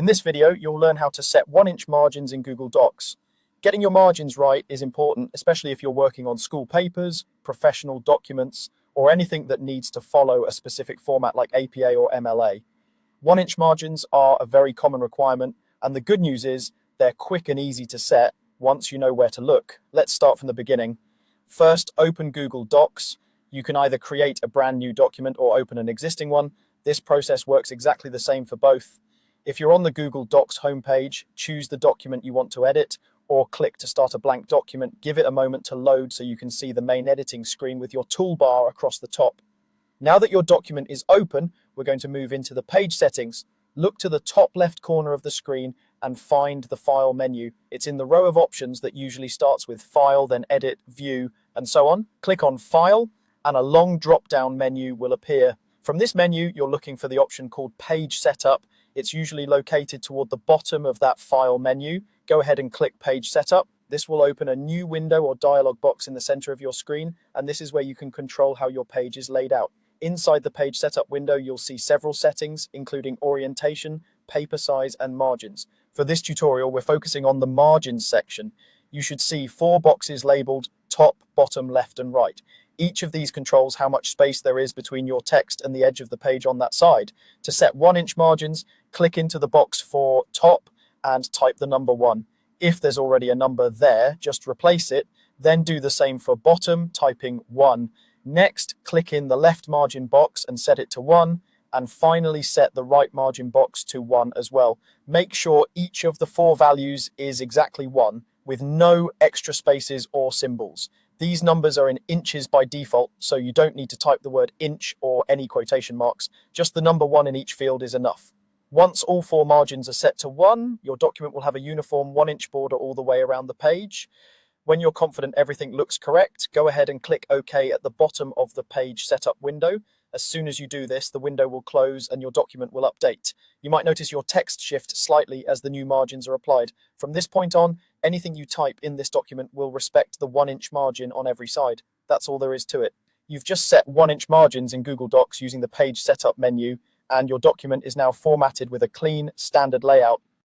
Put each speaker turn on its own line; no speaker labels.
In this video, you'll learn how to set 1-inch margins in Google Docs. Getting your margins right is important, especially if you're working on school papers, professional documents, or anything that needs to follow a specific format like APA or MLA. 1-inch margins are a very common requirement, and the good news is they're quick and easy to set once you know where to look. Let's start from the beginning. First, open Google Docs. You can either create a brand new document or open an existing one. This process works exactly the same for both. If you're on the Google Docs homepage, choose the document you want to edit or click to start a blank document. Give it a moment to load so you can see the main editing screen with your toolbar across the top. Now that your document is open, we're going to move into the page settings. Look to the top left corner of the screen and find the File menu. It's in the row of options that usually starts with File, then Edit, View, and so on. Click on File, and a long drop-down menu will appear. From this menu, you're looking for the option called Page Setup. It's usually located toward the bottom of that File menu. Go ahead and click Page Setup. This will open a new window or dialog box in the center of your screen, and this is where you can control how your page is laid out. Inside the Page Setup window, you'll see several settings, including orientation, paper size, and margins. For this tutorial, we're focusing on the margins section. You should see 4 boxes labeled top, bottom, left, and right. Each of these controls how much space there is between your text and the edge of the page on that side. To set 1-inch margins, click into the box for top and type the number 1. If there's already a number there, just replace it. Then do the same for bottom, typing 1. Next, click in the left margin box and set it to 1. And finally set the right margin box to 1 as well. Make sure each of the 4 values is exactly 1, with no extra spaces or symbols. These numbers are in inches by default, so you don't need to type the word inch or any quotation marks. Just the number 1 in each field is enough. Once all 4 margins are set to 1, your document will have a uniform 1-inch border all the way around the page. When you're confident everything looks correct, go ahead and click OK at the bottom of the Page Setup window. As soon as you do this, the window will close and your document will update. You might notice your text shift slightly as the new margins are applied. From this point on, anything you type in this document will respect the 1-inch margin on every side. That's all there is to it. You've just set 1-inch margins in Google Docs using the Page Setup menu, and your document is now formatted with a clean, standard layout.